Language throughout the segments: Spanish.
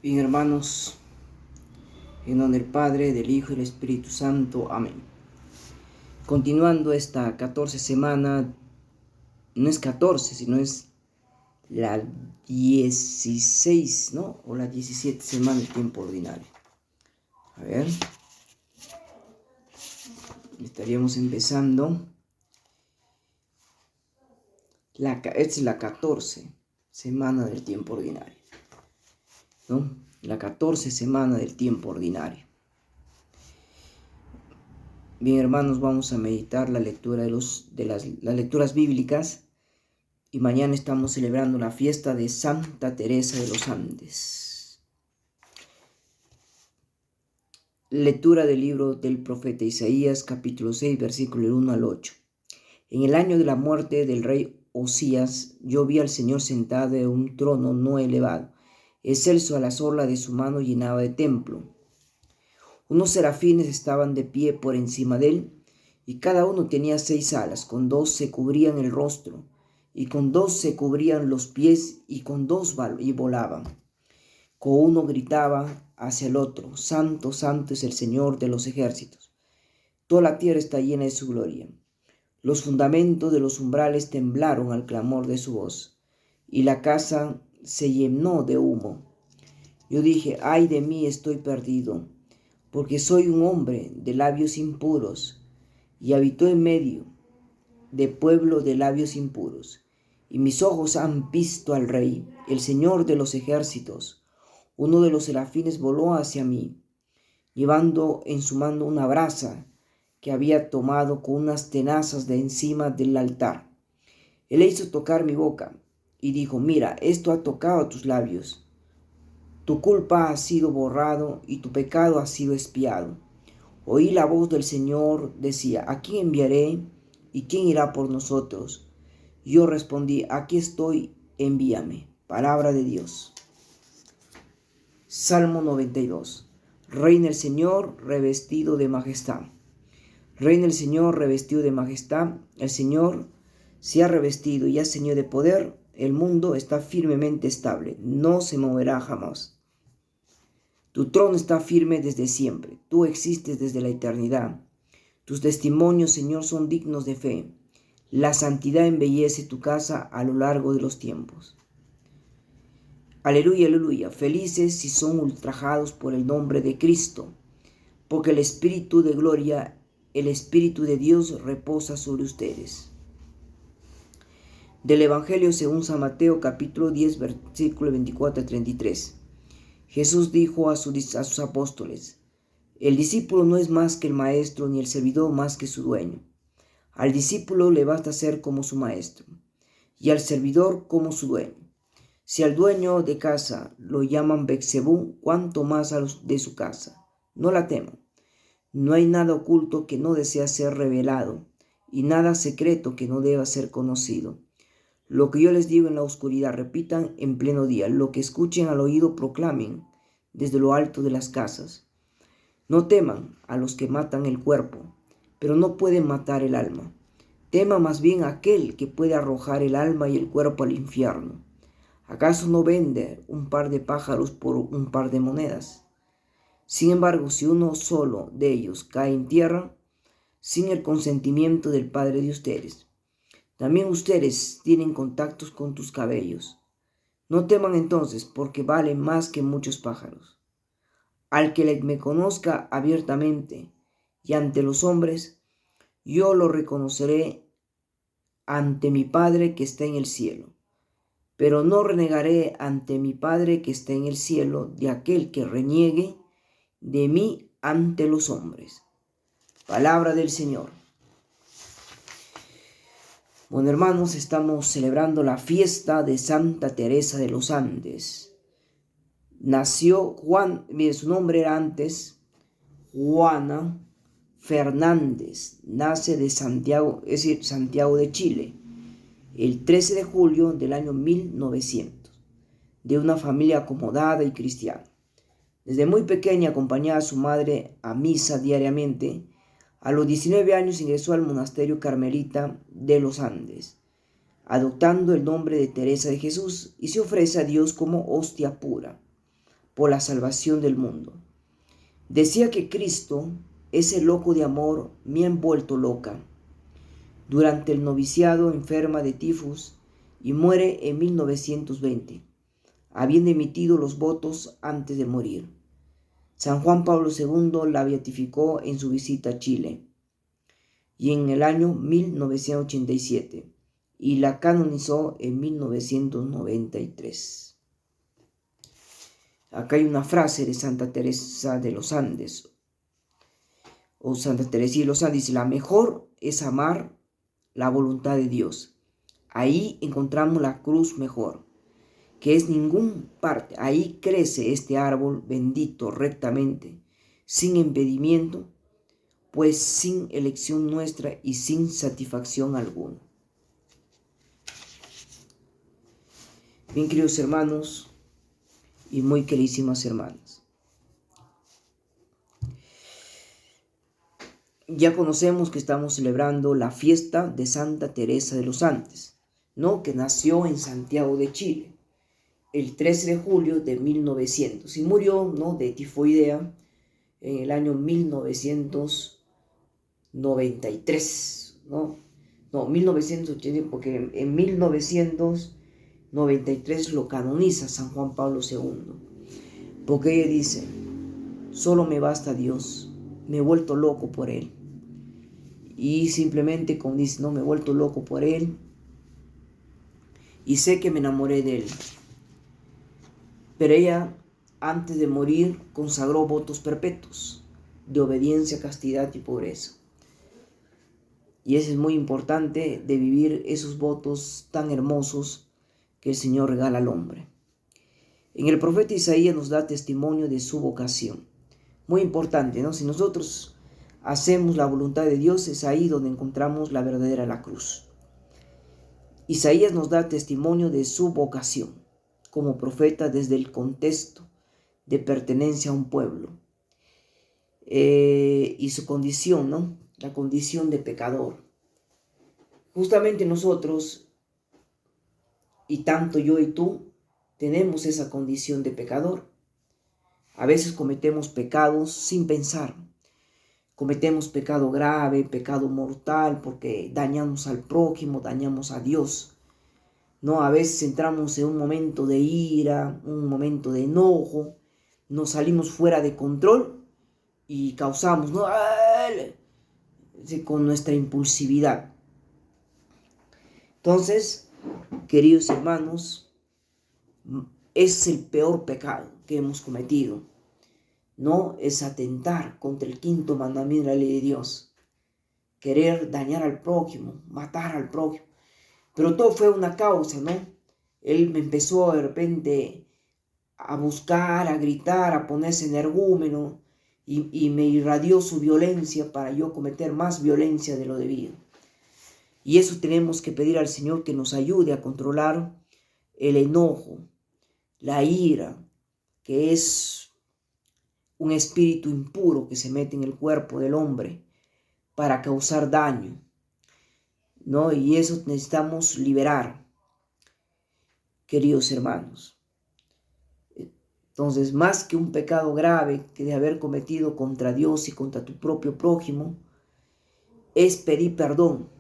Bien, hermanos, en nombre del Padre, del Hijo y del Espíritu Santo. Amén. Continuando esta 14 semana, no es 14, sino es la 16, ¿no? O la 17 semana del tiempo ordinario. A ver. Estaríamos empezando. Esta es la 14 semana del tiempo ordinario, ¿no? La 14 semana del tiempo ordinario. Bien, hermanos, vamos a meditar la lectura de las lecturas bíblicas. Y mañana estamos celebrando la fiesta de Santa Teresa de los Andes. Lectura del libro del profeta Isaías, capítulo 6, versículo 1 al 8. En el año de la muerte del rey Osías, yo vi al Señor sentado en un trono no elevado, excelso a la sola de su mano llenaba de templo. Unos serafines estaban de pie por encima de él, y cada uno tenía 6 alas, con 2 se cubrían el rostro, y con 2 se cubrían los pies, y con 2 volaban. Con uno gritaba hacia el otro: Santo, santo es el Señor de los ejércitos. Toda la tierra está llena de su gloria. Los fundamentos de los umbrales temblaron al clamor de su voz, y la casa se llenó de humo. Yo dije: ay de mí, estoy perdido, porque soy un hombre de labios impuros, y habito en medio de pueblo de labios impuros. Y mis ojos han visto al Rey, el Señor de los ejércitos. Uno de los serafines voló hacia mí, llevando en su mano una brasa que había tomado con unas tenazas de encima del altar. Él hizo tocar mi boca y dijo: mira, esto ha tocado tus labios. Tu culpa ha sido borrado y tu pecado ha sido expiado. Oí la voz del Señor, decía: ¿a quién enviaré? ¿Y quién irá por nosotros? Yo respondí: aquí estoy, envíame. Palabra de Dios. Salmo 92. Reina el Señor revestido de majestad. Reina el Señor revestido de majestad. El Señor se ha revestido y ha ceñido de poder. El mundo está firmemente estable, no se moverá jamás. Tu trono está firme desde siempre, tú existes desde la eternidad. Tus testimonios, Señor, son dignos de fe. La santidad embellece tu casa a lo largo de los tiempos. Aleluya, aleluya. Felices si son ultrajados por el nombre de Cristo, porque el Espíritu de gloria, el Espíritu de Dios reposa sobre ustedes. Del Evangelio según San Mateo, capítulo 10, versículo 24 a 33. Jesús dijo a sus apóstoles: el discípulo no es más que el maestro, ni el servidor más que su dueño. Al discípulo le basta ser como su maestro, y al servidor como su dueño. Si al dueño de casa lo llaman Beelzebú, cuánto más a los de su casa. No la teman. No hay nada oculto que no desea ser revelado, y nada secreto que no deba ser conocido. Lo que yo les digo en la oscuridad, repitan en pleno día. Lo que escuchen al oído, proclamen desde lo alto de las casas. No teman a los que matan el cuerpo, pero no pueden matar el alma. Tema más bien a aquel que puede arrojar el alma y el cuerpo al infierno. ¿Acaso no vende un par de pájaros por un par de monedas? Sin embargo, si uno solo de ellos cae en tierra, sin el consentimiento del Padre de ustedes, también ustedes tienen contactos con tus cabellos. No teman entonces, porque valen más que muchos pájaros. Al que me conozca abiertamente y ante los hombres, yo lo reconoceré ante mi Padre que está en el cielo. Pero no renegaré ante mi Padre que está en el cielo de aquel que reniegue de mí ante los hombres. Palabra del Señor. Bueno, hermanos, estamos celebrando la fiesta de Santa Teresa de los Andes. Nació su nombre era antes Juana Fernández. Nace de Santiago, es decir, Santiago de Chile, el 13 de julio del año 1900, de una familia acomodada y cristiana. Desde muy pequeña acompañaba a su madre a misa diariamente. A los 19 años ingresó al monasterio carmelita de los Andes, adoptando el nombre de Teresa de Jesús, y se ofrece a Dios como hostia pura. por la salvación del mundo. Decía que Cristo, ese loco de amor, me ha envuelto loca. Durante el noviciado enferma de tifus y muere en 1920, habiendo emitido los votos antes de morir. San Juan Pablo II la beatificó en su visita a Chile y en el año 1987 y la canonizó en 1993. Acá hay una frase de Santa Teresa de los Andes, o Santa Teresita de los Andes, dice: la mejor es amar la voluntad de Dios. Ahí encontramos la cruz mejor, que es ningún parte. Ahí crece este árbol bendito rectamente, sin impedimento, pues sin elección nuestra y sin satisfacción alguna. Bien, queridos hermanos y muy queridísimas hermanas, ya conocemos que estamos celebrando la fiesta de Santa Teresa de los Andes, ¿no? Que nació en Santiago de Chile el 13 de julio de 1900 y murió, ¿no?, de tifoidea en el año 1993, ¿no? No, 1980, porque en 1993 lo canoniza San Juan Pablo II, porque ella dice: solo me basta Dios, me he vuelto loco por Él. Y simplemente, como dice, no, me he vuelto loco por Él y sé que me enamoré de Él. Pero ella, antes de morir, consagró votos perpetuos de obediencia, castidad y pobreza. Y eso es muy importante, de vivir esos votos tan hermosos que el Señor regala al hombre. En el profeta Isaías nos da testimonio de su vocación. Muy importante, ¿no? Si nosotros hacemos la voluntad de Dios, es ahí donde encontramos la verdadera la cruz. Isaías nos da testimonio de su vocación como profeta desde el contexto de pertenencia a un pueblo y su condición, ¿no? La condición de pecador. Justamente nosotros, y tanto yo y tú, tenemos esa condición de pecador. A veces cometemos pecados sin pensar. Cometemos pecado grave, pecado mortal, porque dañamos al prójimo, dañamos a Dios. ¿No? A veces entramos en un momento de ira, un momento de enojo, nos salimos fuera de control y causamos, ¿no?, con nuestra impulsividad. Entonces, queridos hermanos, es el peor pecado que hemos cometido, ¿no? Es atentar contra el quinto mandamiento de la ley de Dios, querer dañar al prójimo, matar al prójimo. Pero todo fue una causa, ¿no? Él me empezó de repente a buscar, a gritar, a ponerse energúmeno y me irradió su violencia para yo cometer más violencia de lo debido. Y eso tenemos que pedir al Señor, que nos ayude a controlar el enojo, la ira, que es un espíritu impuro que se mete en el cuerpo del hombre para causar daño, ¿no? Y eso necesitamos liberar, queridos hermanos. Entonces, más que un pecado grave que de haber cometido contra Dios y contra tu propio prójimo, es pedir perdón.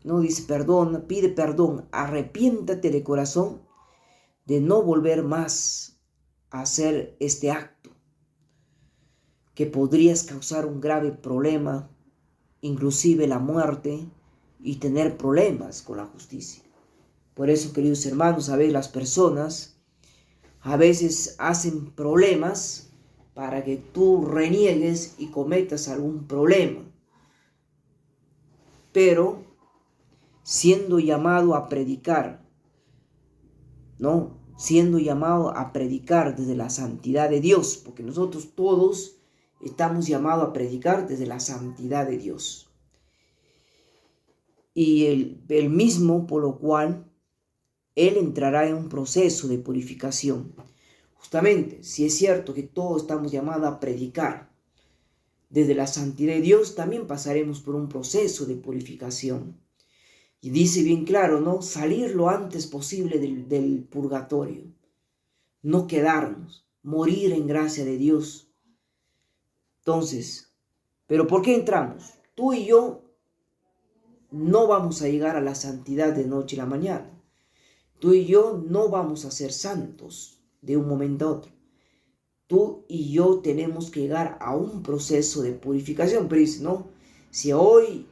No dice perdón, pide perdón, arrepiéntate de corazón de no volver más a hacer este acto, que podrías causar un grave problema, inclusive la muerte, y tener problemas con la justicia. Por eso, queridos hermanos, a veces las personas a veces hacen problemas para que tú reniegues y cometas algún problema. Pero siendo llamado a predicar, ¿no? Siendo llamado a predicar desde la santidad de Dios, porque nosotros todos estamos llamados a predicar desde la santidad de Dios. Y el mismo, por lo cual Él entrará en un proceso de purificación. Justamente, si es cierto que todos estamos llamados a predicar desde la santidad de Dios, también pasaremos por un proceso de purificación. Y dice bien claro, ¿no? Salir lo antes posible del purgatorio. No quedarnos, morir en gracia de Dios. Entonces, ¿pero por qué entramos? Tú y yo no vamos a llegar a la santidad de noche y la mañana. Tú y yo no vamos a ser santos de un momento a otro. Tú y yo tenemos que llegar a un proceso de purificación. Pero dice, no, si hoy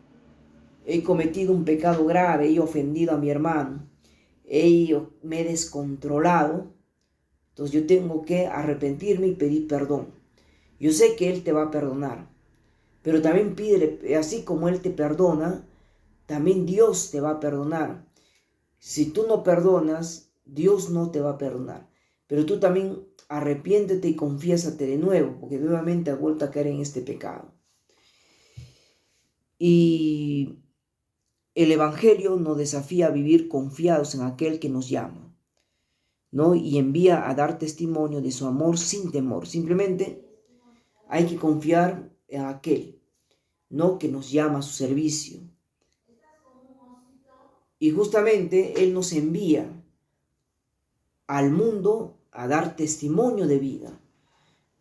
he cometido un pecado grave, he ofendido a mi hermano, me he descontrolado, entonces yo tengo que arrepentirme y pedir perdón. Yo sé que Él te va a perdonar, pero también pídele, así como Él te perdona, también Dios te va a perdonar. Si tú no perdonas, Dios no te va a perdonar. Pero tú también arrepiéntete y confiésate de nuevo, porque nuevamente has vuelto a caer en este pecado. Y el Evangelio nos desafía a vivir confiados en aquel que nos llama, ¿no? Y envía a dar testimonio de su amor sin temor. Simplemente hay que confiar en aquel, ¿no?, que nos llama a su servicio. Y justamente Él nos envía al mundo a dar testimonio de vida.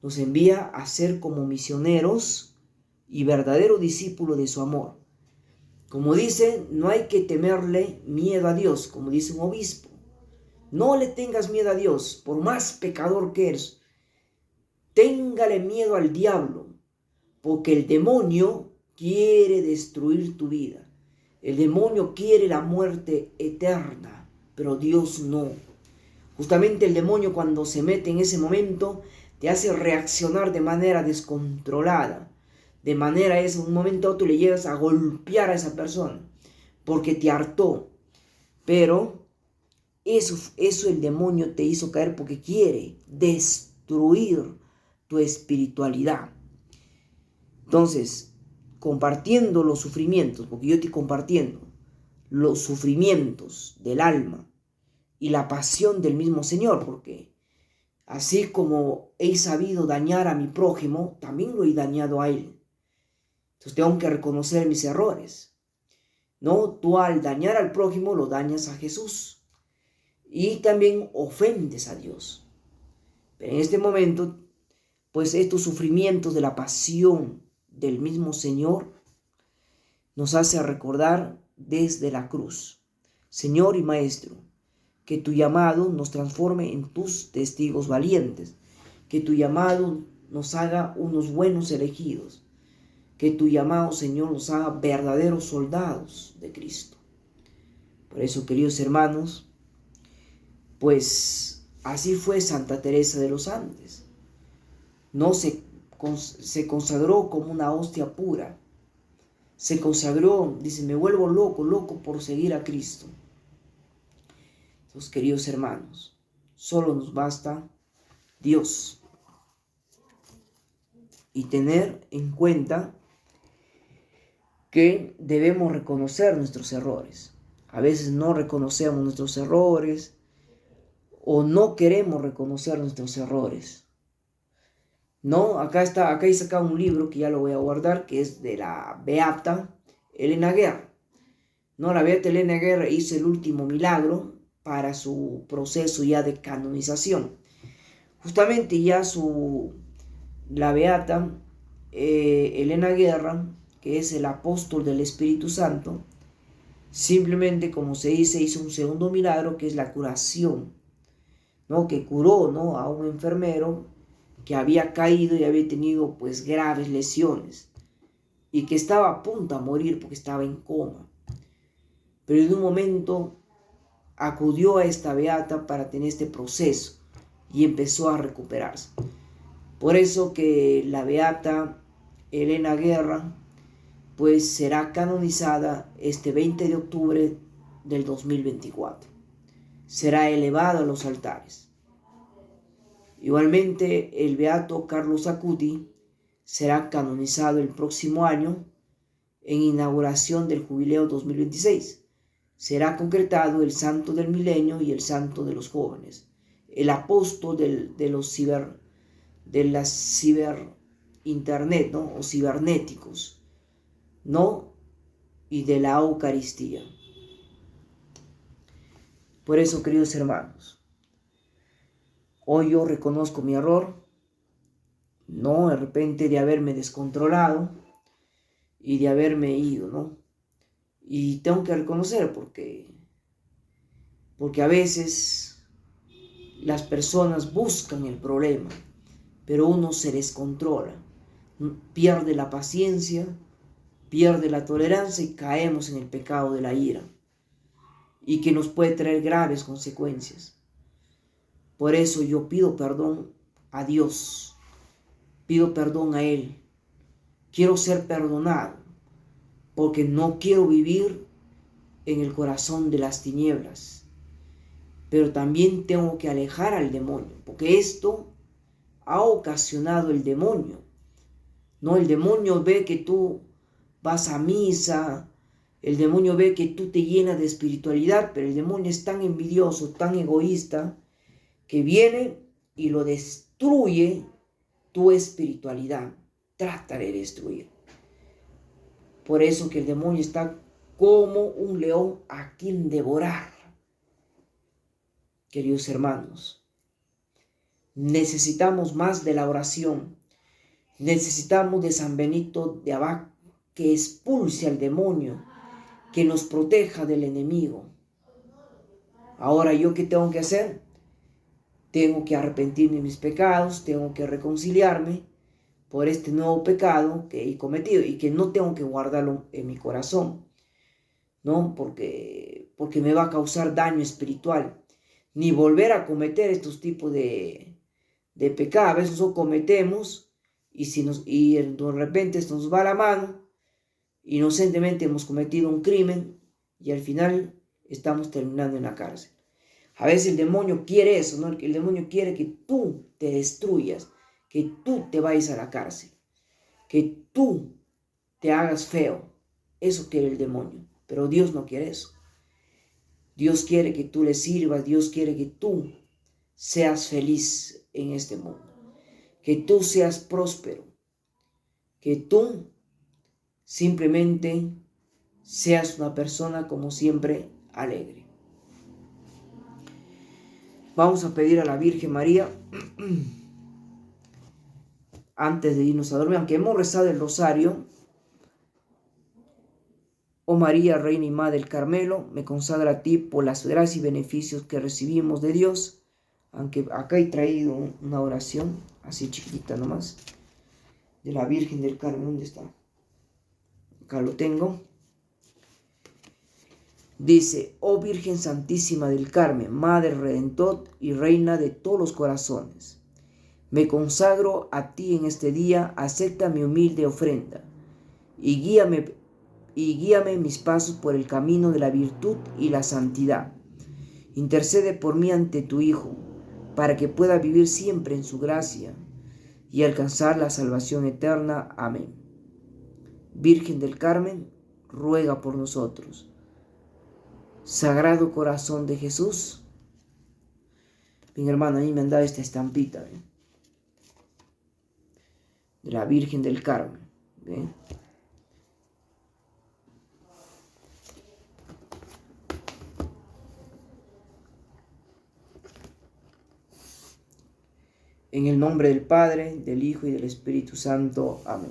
Nos envía a ser como misioneros y verdaderos discípulos de su amor. Como dice, no hay que temerle miedo a Dios, como dice un obispo. No le tengas miedo a Dios, por más pecador que eres. Téngale miedo al diablo, porque el demonio quiere destruir tu vida. El demonio quiere la muerte eterna, pero Dios no. Justamente el demonio, cuando se mete en ese momento, te hace reaccionar de manera descontrolada. De manera es un momento a otro le llegas a golpear a esa persona porque te hartó. Pero eso el demonio te hizo caer porque quiere destruir tu espiritualidad. Entonces, compartiendo los sufrimientos, porque yo estoy compartiendo los sufrimientos del alma y la pasión del mismo Señor, porque así como he sabido dañar a mi prójimo, también lo he dañado a él. Entonces tengo que reconocer mis errores. No, tú al dañar al prójimo lo dañas a Jesús y también ofendes a Dios. Pero en este momento, pues estos sufrimientos de la pasión del mismo Señor nos hace recordar desde la cruz: Señor y Maestro, que tu llamado nos transforme en tus testigos valientes, que tu llamado nos haga unos buenos elegidos, que tu llamado, Señor, nos haga verdaderos soldados de Cristo. Por eso, queridos hermanos, pues así fue Santa Teresa de los Andes. No se consagró como una hostia pura. Se consagró, dice, me vuelvo loco por seguir a Cristo. Entonces, queridos hermanos, solo nos basta Dios y tener en cuenta que debemos reconocer nuestros errores. A veces no reconocemos nuestros errores o no queremos reconocer nuestros errores. No, acá he sacado un libro que ya lo voy a guardar, que es de la beata Elena Guerra. No, la beata Elena Guerra hizo el último milagro para su proceso ya de canonización. Justamente ya la beata Elena Guerra, que es el apóstol del Espíritu Santo, simplemente, como se dice, hizo un segundo milagro, que es la curación, ¿no? Que curó, ¿no?, a un enfermero que había caído y había tenido pues graves lesiones y que estaba a punto de morir porque estaba en coma. Pero en un momento acudió a esta beata para tener este proceso y empezó a recuperarse. Por eso que la beata Elena Guerra pues será canonizada este 20 de octubre del 2024. Será elevada a los altares. Igualmente, el beato Carlos Acuti será canonizado el próximo año en inauguración del jubileo 2026. Será concretado el santo del milenio y el santo de los jóvenes, el apóstol de las ciber internet, ¿no?, o cibernéticos, ¿no?, y de la Eucaristía. Por eso, queridos hermanos, Hoy yo reconozco mi error, ¿no? De repente de haberme descontrolado y de haberme ido, ¿no? Y tengo que reconocer porque a veces las personas buscan el problema, pero uno se descontrola, pierde la paciencia, pierde la tolerancia y caemos en el pecado de la ira, y que nos puede traer graves consecuencias. Por eso yo pido perdón a Dios, pido perdón a Él. Quiero ser perdonado, porque no quiero vivir en el corazón de las tinieblas. Pero también tengo que alejar al demonio, porque esto ha ocasionado el demonio. No, el demonio ve que tú vas a misa, el demonio ve que tú te llenas de espiritualidad, pero el demonio es tan envidioso, tan egoísta, que viene y lo destruye tu espiritualidad. Trata de destruir. Por eso que el demonio está como un león a quien devorar. Queridos hermanos, necesitamos más de la oración. Necesitamos de San Benito de Abad, que expulse al demonio, que nos proteja del enemigo. Ahora, ¿yo qué tengo que hacer? Tengo que arrepentirme de mis pecados, tengo que reconciliarme por este nuevo pecado que he cometido y que no tengo que guardarlo en mi corazón, ¿no? Porque me va a causar daño espiritual. Ni volver a cometer estos tipos de pecados. A veces lo cometemos y de repente esto nos va a la mano, inocentemente hemos cometido un crimen y al final estamos terminando en la cárcel. A veces el demonio quiere eso, ¿no? El demonio quiere que tú te destruyas, que tú te vayas a la cárcel, que tú te hagas feo. Eso quiere el demonio, pero Dios no quiere eso. Dios quiere que tú le sirvas, Dios quiere que tú seas feliz en este mundo, que tú seas próspero, que tú simplemente seas una persona como siempre alegre. Vamos a pedir a la Virgen María antes de irnos a dormir, aunque hemos rezado el rosario. Oh María, Reina y Madre del Carmelo, me consagro a ti por las gracias y beneficios que recibimos de Dios. Aunque acá he traído una oración, así chiquitita nomás, de la Virgen del Carmen. ¿Dónde está? Acá lo tengo. Dice: oh Virgen Santísima del Carmen, Madre Redentor y Reina de todos los corazones, me consagro a ti en este día, acepta mi humilde ofrenda y guíame mis pasos por el camino de la virtud y la santidad. Intercede por mí ante tu Hijo, para que pueda vivir siempre en su gracia y alcanzar la salvación eterna. Amén. Virgen del Carmen, ruega por nosotros. Sagrado Corazón de Jesús. Mi hermano, a mí me han dado esta estampita, ¿eh? De la Virgen del Carmen, ¿eh? En el nombre del Padre, del Hijo y del Espíritu Santo. Amén.